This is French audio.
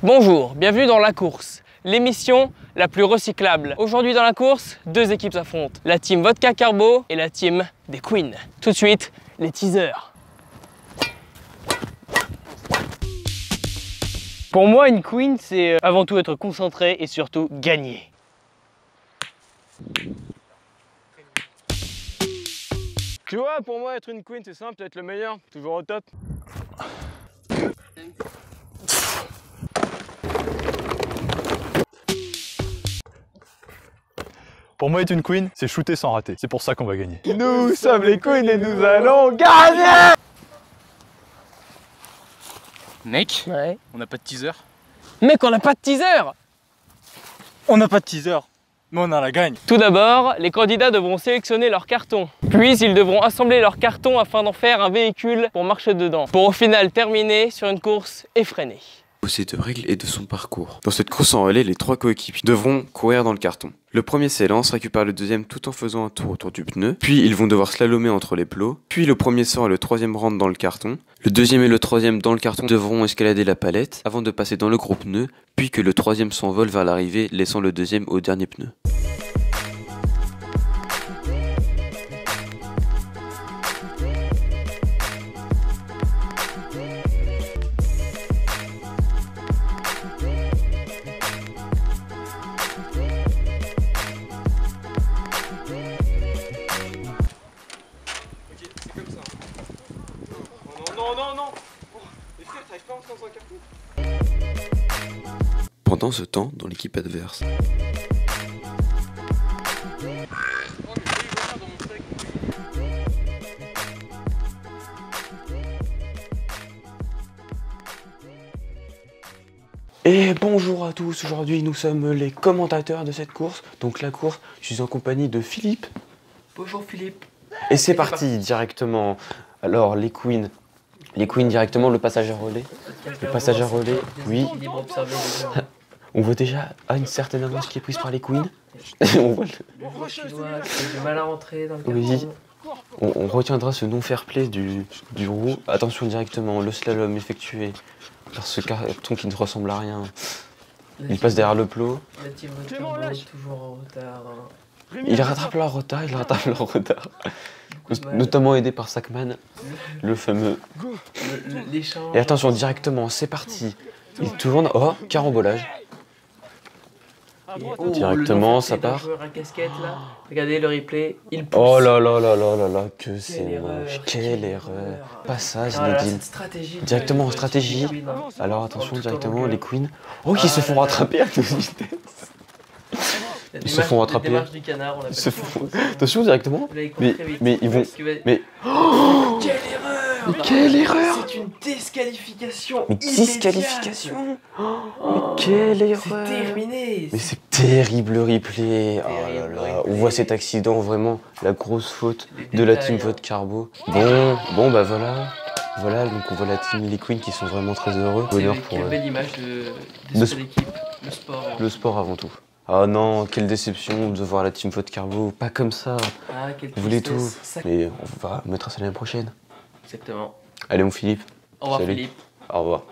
Bonjour, bienvenue dans La Course, l'émission la plus recyclable. Aujourd'hui dans La Course, deux équipes s'affrontent, la team Vodka Carbo et la team des Queens. Tout de suite, les teasers. Pour moi, une Queen, c'est avant tout être concentré et surtout gagner. Tu vois, pour moi, être une Queen, c'est simple, être le meilleur, toujours au top. Pour moi, être une queen, c'est shooter sans rater. C'est pour ça qu'on va gagner. Nous sommes les Queens et nous allons gagner! Mec, Ouais. on n'a pas de teaser. Mec, on n'a pas de teaser! On n'a pas de teaser, mais on a la gagne. Tout d'abord, les candidats devront sélectionner leurs cartons. Puis, ils devront assembler leurs cartons afin d'en faire un véhicule pour marcher dedans. Pour au final terminer sur une course effrénée. Aussi de règles et de son parcours. Dans cette course en relais, les trois coéquipiers devront courir dans le carton. Le premier s'élance, récupère le deuxième tout en faisant un tour autour du pneu, puis ils vont devoir slalomer entre les plots, puis le premier sort et le troisième rentrent dans le carton, le deuxième et le troisième dans le carton devront escalader la palette avant de passer dans le gros pneu, puis que le troisième s'envole vers l'arrivée, laissant le deuxième au dernier pneu. Non. Est-ce que t'arrives pas à rentrer dans un carton? Pendant ce temps, dans l'équipe adverse. Et bonjour à tous, aujourd'hui nous sommes les commentateurs de cette course. Donc la course, je suis en compagnie de Philippe. Bonjour Philippe. Et c'est parti directement. Alors les queens directement, le passage à relais. Le passage à relais, oui. On voit déjà une certaine avance qui est prise par les queens. On voit J'ai du mal à rentrer dans le carton. oui. On retiendra ce non fair play du roux. Attention directement, le slalom effectué par ce carton qui ne ressemble à rien. Il passe derrière le plot. La team Vodka est toujours en retard. Il rattrape leur retard, Notamment aidé par Sackman, le fameux. L'échange. Et attention, directement, c'est parti. Il tourne, oh, carambolage. Directement, ça part. Un casquette là. Regardez le replay, il pousse. Oh là là là là là là, que c'est erreur, moche, quelle erreur. Passage, Ah là là, Nedine. cette stratégie. Directement en stratégie. Alors attention, directement, les queens. Oh, qui se font rattraper à toute vitesse. Ils se font rattraper. Démarche du canard, on Ils appelle se ça. font. Attention, directement. Là, il court Mais, très vite. mais ils vont. Parce qu'il va- Mais. Quelle erreur! Mais quelle erreur! C'est une disqualification. Mais immédiate. disqualification! Mais quelle erreur! C'est terminé. Mais c'est terrible le replay. Oh là Terrible là, replay. on voit cet accident, vraiment la grosse faute Les de la détails, team hein. Vodka Carbo. Bon bah voilà. Voilà, donc on voit la team Les Queens qui sont vraiment très heureux. Bonheur pour Quelle eux. belle image De de ce- cette équipe. Le sport. Le sport avant tout. Ah non, quelle déception de voir la team Vodka Carbo. Pas comme ça. Ah, quelle Vous voulez tout. tristesse. Mais on va mettre ça l'année prochaine. Exactement. Allez mon Philippe. Au revoir Salut. Philippe. Au revoir.